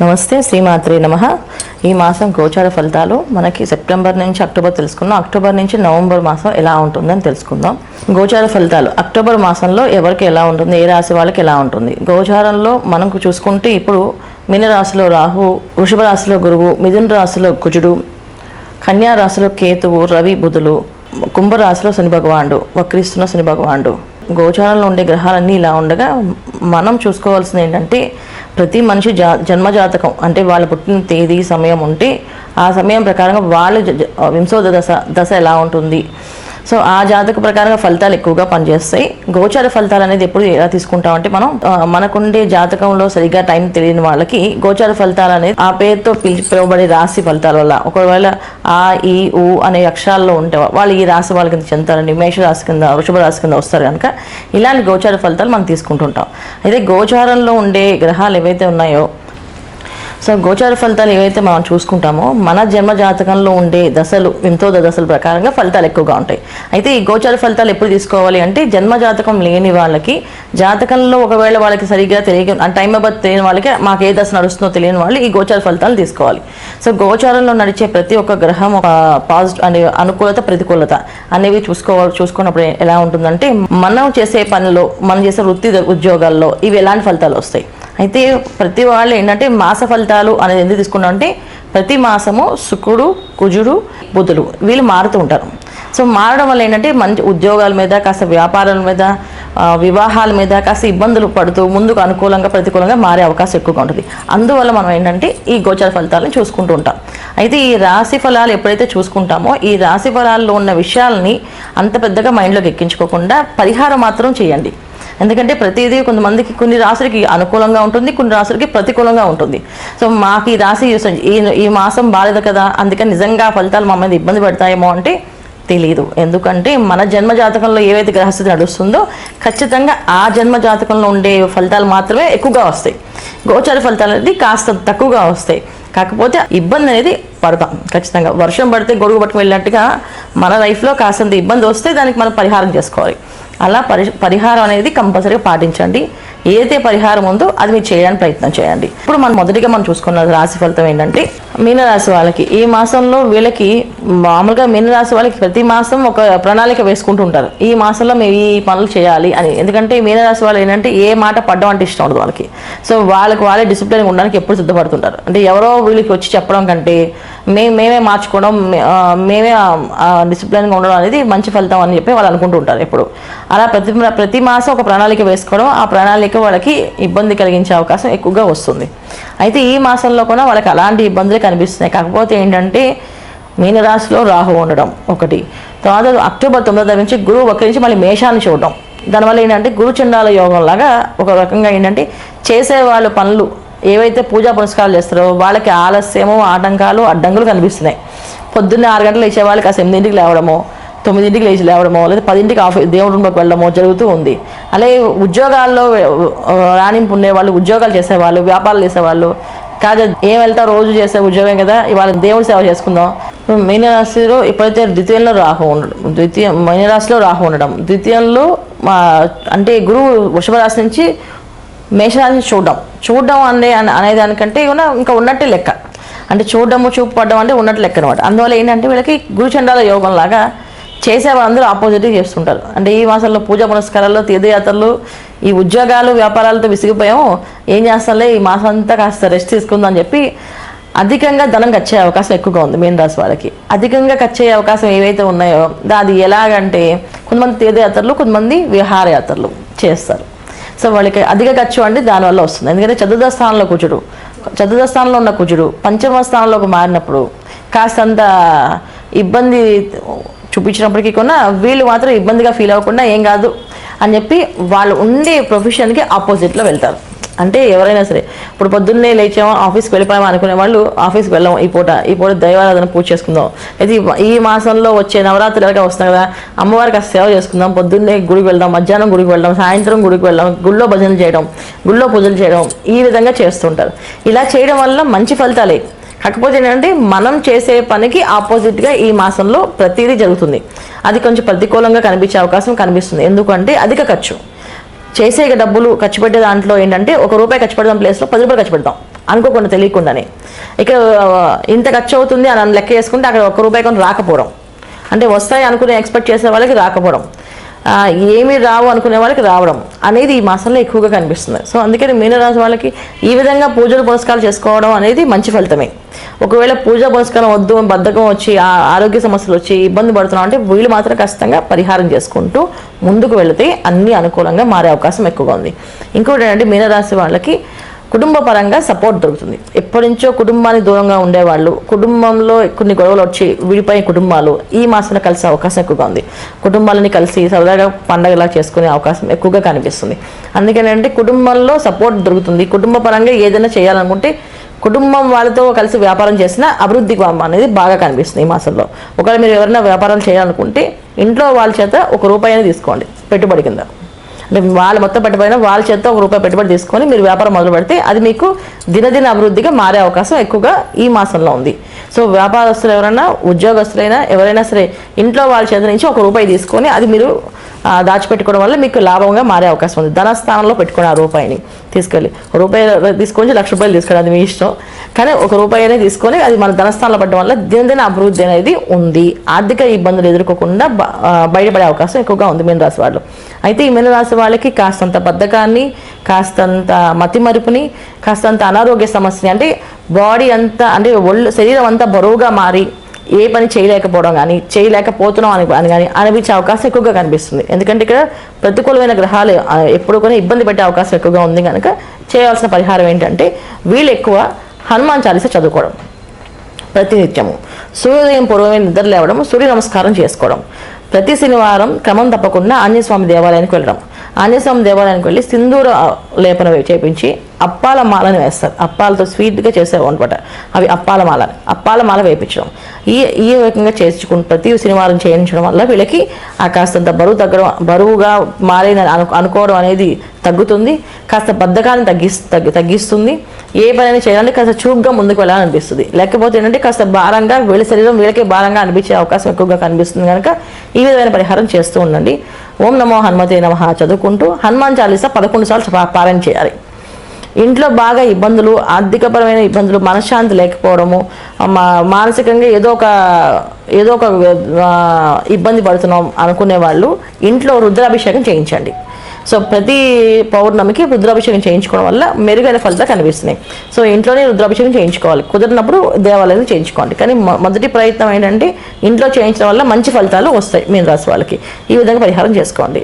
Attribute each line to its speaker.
Speaker 1: నమస్తే, శ్రీమాత్రే నమః. ఈ మాసం గోచార ఫలితాలు మనకి సెప్టెంబర్ నుంచి అక్టోబర్ తెలుసుకుందాం. అక్టోబర్ నుంచి నవంబర్ మాసం ఎలా ఉంటుందని తెలుసుకుందాం. గోచార ఫలితాలు అక్టోబర్ మాసంలో ఎవరికి ఎలా ఉంటుంది, ఏ రాశి వాళ్ళకి ఎలా ఉంటుంది. గోచారంలో మనకు చూసుకుంటే ఇప్పుడు మీనరాశిలో రాహు, వృషభ రాశిలో గురువు, మిథున రాశిలో కుజుడు, కన్యా రాశిలో కేతువు, రవి, బుధులు, కుంభరాశిలో శని భగవానుడు, వక్రిస్తున్న శని భగవానుడు. గోచారంలో ఉండే గ్రహాలన్నీ ఇలా ఉండగా మనం చూసుకోవాల్సింది ఏంటంటే ప్రతి మనిషి జన్మజాతకం అంటే వాళ్ళ పుట్టిన తేదీ సమయం ఉంటే ఆ సమయం ప్రకారంగా వాళ్ళ వింశోద దశ ఎలా ఉంటుంది. సో ఆ జాతక ప్రకారంగా ఫలితాలు ఎక్కువగా పనిచేస్తాయి. గోచార ఫలితాలు అనేది ఎప్పుడు ఎలా తీసుకుంటామంటే మనకుండే జాతకంలో సరిగ్గా టైం తెలియని వాళ్ళకి గోచార ఫలితాలు అనేది ఆ పేరుతో పిలువబడే రాశి ఫలితాల వల్ల ఒకవేళ ఆ ఈ ఊ అనే అక్షరాల్లో ఉంటే వాళ్ళు ఈ రాశి వాళ్ళ కింద చెందుతారండి, మేష రాశి కింద, వృషభ రాశి కింద వస్తారు కనుక ఇలాంటి గోచార ఫలితాలు మనం తీసుకుంటుంటాం. అయితే గోచారంలో ఉండే గ్రహాలు ఏవైతే ఉన్నాయో సో గోచార ఫలితాలు ఏవైతే మనం చూసుకుంటామో మన జన్మ జాతకంలో ఉండే దశలు, వింతోద దశల ప్రకారంగా ఫలితాలు ఎక్కువగా ఉంటాయి. అయితే ఈ గోచార ఫలితాలు ఎప్పుడు తీసుకోవాలి అంటే జన్మ జాతకం లేని వాళ్ళకి, జాతకంలో ఒకవేళ వాళ్ళకి సరిగ్గా తెలియక టైం ఆఫ్ బర్త్ తెలియని వాళ్ళకి మాకు ఏ దశ నడుస్తుందో తెలియని వాళ్ళు ఈ గోచార ఫలితాలు తీసుకోవాలి. సో గోచారంలో నడిచే ప్రతి ఒక్క గ్రహం ఒక పాజిటివ్ అనే అనుకూలత, ప్రతికూలత అనేవి చూసుకున్నప్పుడు ఎలా ఉంటుందంటే మనం చేసే పనిలో, మనం చేసే వృత్తి ఉద్యోగాల్లో ఇవి ఎలాంటి ఫలితాలు వస్తాయి. అయితే ప్రతి వాళ్ళు ఏంటంటే మాస ఫలితాలు అనేది ఎందుకు తీసుకున్నాం అంటే ప్రతి మాసము శుక్రుడు, కుజుడు, బుధుడు వీళ్ళు మారుతూ ఉంటారు. సో మారడం వల్ల ఏంటంటే మంచి ఉద్యోగాల మీద, కాస్త వ్యాపారాల మీద, వివాహాల మీద కాస్త ఇబ్బందులు పడుతూ ముందుకు అనుకూలంగా ప్రతికూలంగా మారే అవకాశం ఎక్కువగా ఉంటుంది. అందువల్ల మనం ఏంటంటే ఈ గోచార ఫలితాలను చూసుకుంటూ ఉంటాం. అయితే ఈ రాశి ఫలాలు ఎప్పుడైతే చూసుకుంటామో ఈ రాశి ఫలాల్లో ఉన్న విషయాలని అంత పెద్దగా మైండ్లోకి ఎక్కించుకోకుండా పరిహారం మాత్రం చేయండి. ఎందుకంటే ప్రతిదీ కొంతమందికి కొన్ని రాశులకి అనుకూలంగా ఉంటుంది, కొన్ని రాశులకి ప్రతికూలంగా ఉంటుంది. సో మాకు ఈ రాశి ఈ మాసం బాలేదు కదా అందుకని నిజంగా ఫలితాలు మా మీద ఇబ్బంది పెడతాయేమో అంటే తెలియదు. ఎందుకంటే మన జన్మ జాతకంలో ఏవైతే గ్రహస్థితి నడుస్తుందో ఖచ్చితంగా ఆ జన్మ జాతకంలో ఉండే ఫలితాలు మాత్రమే ఎక్కువగా వస్తాయి. గోచార ఫలితాలు అనేది కాస్త తక్కువగా వస్తాయి. కాకపోతే ఇబ్బంది అనేది పడతాం ఖచ్చితంగా. వర్షం పడితే గొడుగు పట్టుకు వెళ్ళినట్టుగా మన లైఫ్లో కాస్తంత ఇబ్బంది వస్తే దానికి మనం పరిహారం చేసుకోవాలి. అలా పరిహారం అనేది కంపల్సరీగా పాటించండి. ఏదైతే పరిహారం ఉందో అది మీరు చేయడానికి ప్రయత్నం చేయండి. ఇప్పుడు మొదటిగా మనం చూసుకున్న రాశి ఫలితం ఏంటంటే మీనరాశి వాళ్ళకి ఈ మాసంలో వీళ్ళకి మామూలుగా మీనరాశి వాళ్ళకి ప్రతి మాసం ఒక ప్రణాళిక వేసుకుంటూ ఉంటారు. ఈ మాసంలో మేము ఈ పనులు చేయాలి అని. ఎందుకంటే మీనరాశి వాళ్ళు ఏంటంటే ఏ మాట పడ్డం అంటే ఇష్టం ఉండదు వాళ్ళకి. సో వాళ్ళే డిసిప్లిన్గా ఉండడానికి ఎప్పుడు సిద్ధపడుతుంటారు. అంటే ఎవరో వీళ్ళకి వచ్చి చెప్పడం కంటే మేమే మార్చుకోవడం, మేమే డిసిప్లిన్గా ఉండడం అనేది మంచి ఫలితం అని చెప్పి వాళ్ళు అనుకుంటూ ఉంటారు ఎప్పుడు. అలా ప్రతి మాసం ఒక ప్రణాళిక వేసుకోవడం, ఆ ప్రణాళిక వాళ్ళకి ఇబ్బంది కలిగించే అవకాశం ఎక్కువగా వస్తుంది. అయితే ఈ మాసంలో కూడా వాళ్ళకి అలాంటి ఇబ్బందులు కనిపిస్తున్నాయి. కాకపోతే ఏంటంటే మీనరాశిలో రాహు ఉండడం ఒకటి, తర్వాత అక్టోబర్ 9 నుంచి గురువు వక్రించి మళ్ళీ మేషాన్ని చూడడం. దానివల్ల ఏంటంటే గురుచండాల యోగం లాగా ఒక రకంగా ఏంటంటే చేసే వాళ్ళ పనులు ఏవైతే పూజా పురస్కారాలు చేస్తారో వాళ్ళకి ఆలస్యము, ఆటంకాలు, అడ్డంకులు కనిపిస్తున్నాయి. పొద్దున్నే 6 గంటలు లేచే వాళ్ళకి 8ంటికి లేవడమో, 9ంటికి లేచి లేవడమో, లేదా 10ంటికి దేవుడి రూమ్లోకి వెళ్ళడమో జరుగుతూ ఉంది. అలాగే ఉద్యోగాల్లో రాణింపు ఉండేవాళ్ళు, ఉద్యోగాలు చేసేవాళ్ళు, వ్యాపారాలు చేసేవాళ్ళు కాదు ఏం వెళ్తా రోజు చేసే ఉద్యోగం కదా ఇవాళ దేవుడి సేవ చేసుకుందాం. మీనరాశిలో ఎప్పుడైతే ద్వితీయంలో రాహు ఉండడం, మీనరాశిలో రాహు ఉండడం, ద్వితీయంలో అంటే గురువు వృషభ రాశి నుంచి మేషరాశిని చూడడం అనేదానికంటే ఇంకా ఉన్నట్టే లెక్క. అంటే చూపు పడడం అంటే ఉన్నట్టు లెక్క అనమాట. అందువల్ల ఏంటంటే వీళ్ళకి గురుచండాల యోగం లాగా చేసే వాళ్ళందరూ ఆపోజిట్గా చేస్తుంటారు. అంటే ఈ మాసంలో పూజా పునస్కారాల్లో, తీర్థయాత్రలు, ఈ ఉద్యోగాలు, వ్యాపారాలతో విసిగిపోయాము, ఏం చేస్తాంలే ఈ మాసం అంతా కాస్త రెస్ట్ తీసుకుందాం అని చెప్పి అధికంగా ధనం ఖర్చు అయ్యే అవకాశం ఎక్కువగా ఉంది. మీన రాశి వాళ్ళకి అధికంగా ఖర్చు అయ్యే అవకాశం ఏవైతే ఉన్నాయో అది ఎలాగంటే కొంతమంది తీర్థయాత్రలు, కొంతమంది విహారయాత్రలు చేస్తారు. సో వాళ్ళకి అధిక ఖర్చు అంటే దానివల్ల వస్తుంది. ఎందుకంటే చతుర్థ స్థానంలో ఉన్న కుజుడు పంచమ స్థానంలోకి మారినప్పుడు కాస్తంత ఇబ్బంది చూపించినప్పటికీ కూడా వీళ్ళు మాత్రం ఇబ్బందిగా ఫీల్ అవ్వకుండా ఏం కాదు అని చెప్పి వాళ్ళు ఉండే ప్రొఫెషన్కి ఆపోజిట్లో వెళ్తారు. అంటే ఎవరైనా సరే ఇప్పుడు పొద్దున్నే లేచామో ఆఫీస్కి వెళ్ళిపోయామో అనుకునే వాళ్ళు ఆఫీస్కి వెళ్ళాము, ఈ పూట దైవారాధన పూజ చేసుకుందాం, అయితే ఈ మాసంలో వచ్చే నవరాత్రులుగా వస్తాయి కదా అమ్మవారికి సేవ చేసుకుందాం, పొద్దున్నే గుడికి వెళ్దాం, మధ్యాహ్నం గుడికి వెళ్దాం, సాయంత్రం గుడికి వెళ్దాం, గుళ్ళో భజనలు చేయడం, గుళ్ళో పూజలు చేయడం, ఈ విధంగా చేస్తుంటారు. ఇలా చేయడం వల్ల మంచి ఫలితాలే. కాకపోతే ఏంటంటే మనం చేసే పనికి ఆపోజిట్గా ఈ మాసంలో ప్రతిదీ జరుగుతుంది. అది కొంచెం ప్రతికూలంగా కనిపించే అవకాశం కనిపిస్తుంది. ఎందుకంటే అధిక ఖర్చు చేసే డబ్బులు ఖర్చు పెట్టే దాంట్లో ఏంటంటే ₹1 ఖర్చు పెడదాం ప్లేస్లో ₹10 ఖర్చు పెడతాం. అనుకోకుండా తెలియకుండానే. ఇక ఇంత ఖర్చు అవుతుంది అని లెక్క చేసుకుంటే అక్కడ ₹1 కొని రాకపోవడం, అంటే వస్తాయి అనుకునే ఎక్స్పెక్ట్ చేసే వాళ్ళకి రాకపోవడం, ఏమీ రావు అనుకునే వాళ్ళకి రావడం అనేది ఈ మాసంలో ఎక్కువగా కనిపిస్తుంది. సో అందుకని మీనరాశి వాళ్ళకి ఈ విధంగా పూజలు పురస్కారాలు చేసుకోవడం అనేది మంచి ఫలితమే. ఒకవేళ పూజా పురస్కారం వద్దు, బద్ధకం వచ్చి ఆరోగ్య సమస్యలు వచ్చి ఇబ్బంది పడుతున్నాం అంటే వీళ్ళు మాత్రం ఖచ్చితంగా పరిహారం చేసుకుంటూ ముందుకు వెళితే అన్ని అనుకూలంగా మారే అవకాశం ఎక్కువగా ఉంది. ఇంకోటి ఏంటంటే మీనరాశి వాళ్ళకి కుటుంబ పరంగా సపోర్ట్ దొరుకుతుంది. ఎప్పటి నుంచో కుటుంబానికి దూరంగా ఉండేవాళ్ళు, కుటుంబంలో కొన్ని గొడవలు వచ్చి విడిపోయే కుటుంబాలు ఈ మాసంలో కలిసే అవకాశం ఎక్కువగా ఉంది. కుటుంబాలని కలిసి సరదాగా పండగలా చేసుకునే అవకాశం ఎక్కువగా కనిపిస్తుంది. అందుకని కుటుంబంలో సపోర్ట్ దొరుకుతుంది. కుటుంబ పరంగా ఏదైనా చేయాలనుకుంటే కుటుంబం వాళ్ళతో కలిసి వ్యాపారం చేసిన అభివృద్ధి అనేది బాగా కనిపిస్తుంది ఈ మాసంలో. ఒకవేళ మీరు ఎవరైనా వ్యాపారం చేయాలనుకుంటే ఇంట్లో వాళ్ళ చేత ₹1 తీసుకోండి పెట్టుబడి కింద. అంటే వాళ్ళు మొత్తం పెట్టబడినా వాళ్ళ చేత ₹1 పెట్టుబడి తీసుకొని మీరు వ్యాపారం మొదలు పెడితే అది మీకు దినదిన అభివృద్ధిగా మారే అవకాశం ఎక్కువగా ఈ మాసంలో ఉంది. సో వ్యాపారస్తులు ఎవరైనా, ఉద్యోగస్తులైనా ఎవరైనా సరే ఇంట్లో వాళ్ళ చేత నుంచి ₹1 తీసుకొని అది మీరు దాచిపెట్టుకోవడం వల్ల మీకు లాభంగా మారే అవకాశం ఉంది. ధనస్థానంలో పెట్టుకోండి. ₹1 తీసుకెళ్ళి ₹1 తీసుకొని ₹1,00,000 తీసుకోండి, అది మీ ఇష్టం. కానీ ₹1 తీసుకొని అది మన ధనస్థానంలో పడడం వల్ల దినదిన అభివృద్ధి అనేది ఉంది. ఆర్థిక ఇబ్బందులు ఎదుర్కోకుండా బయటపడే అవకాశం ఎక్కువగా ఉంది మీనరాశి వాళ్ళు. అయితే ఈ మీనరాశి వాళ్ళకి కాస్తంత బద్ధకాన్ని, కాస్తంత మతిమరుపుని, కాస్తంత అనారోగ్య సమస్యని, అంటే బాడీ అంతా అంటే శరీరం అంతా బరువుగా మారి ఏ పని చేయలేకపోవడం కానీ చేయలేకపోతున్నాం అని కానీ అనిపించే అవకాశం ఎక్కువగా కనిపిస్తుంది. ఎందుకంటే ఇక్కడ ప్రతికూలమైన గ్రహాలు ఎప్పుడు కూడా ఇబ్బంది పెట్టే అవకాశం ఎక్కువగా ఉంది కనుక చేయాల్సిన పరిహారం ఏంటంటే వీళ్ళు ఎక్కువ హనుమాన్ చాలీసా చదువుకోవడం, ప్రతినిత్యము సూర్యోదయం పూర్వమే నిద్ర లేవడం, సూర్య నమస్కారం చేసుకోవడం, ప్రతి శనివారం క్రమం తప్పకుండా ఆంజనేయస్వామి దేవాలయానికి వెళ్ళడం, ఆంజనేయస్వామి దేవాలయానికి వెళ్ళి సింధూర లేపన చేపించి అప్పాల మాలని వేస్తారు. అప్పాలతో స్వీట్గా చేసేవి అనమాట. అవి అప్పాల మాల వేయించడం, ఈ రకంగా చేసుకుంటూ ప్రతి శనివారం చేయించడం వల్ల వీళ్ళకి ఆ కాస్తంత బరువుగా మారిన అనుకోవడం అనేది తగ్గుతుంది. కాస్త బద్ధకాన్ని తగ్గిస్తుంది. ఏ పని చేయాలంటే కాస్త చురుగ్గా ముందుకు వెళ్ళాలనిపిస్తుంది. లేకపోతే ఏంటంటే కాస్త భారంగా వీళ్ళ శరీరం వీళ్ళకే భారంగా అనిపించే అవకాశం ఎక్కువగా కనిపిస్తుంది కనుక ఈ విధమైన పరిహారం చేస్తూ ఉండండి. ఓం నమో హనుమతే నమః చదువుకుంటూ హనుమాన్ చాలీసా 11 సార్లు పారాయణ చేయాలి. ఇంట్లో బాగా ఇబ్బందులు, ఆర్థికపరమైన ఇబ్బందులు, మనశ్శాంతి లేకపోవడము, మానసికంగా ఏదో ఒక ఇబ్బంది పడుతున్నాం అనుకునే వాళ్ళు ఇంట్లో రుద్రాభిషేకం చేయించండి. సో ప్రతి పౌర్ణమికి రుద్రాభిషేకం చేయించుకోవడం వల్ల మెరుగైన ఫలితాలు కనిపిస్తున్నాయి. సో ఇంట్లోనే రుద్రాభిషేకం చేయించుకోవాలి. కుదిరినప్పుడు దేవాలయం చేయించుకోండి. కానీ మొదటి ప్రయత్నం ఏంటంటే ఇంట్లో చేయించడం వల్ల మంచి ఫలితాలు వస్తాయి మీనరాశి వాళ్ళకి. ఈ విధంగా పరిహారం చేసుకోండి.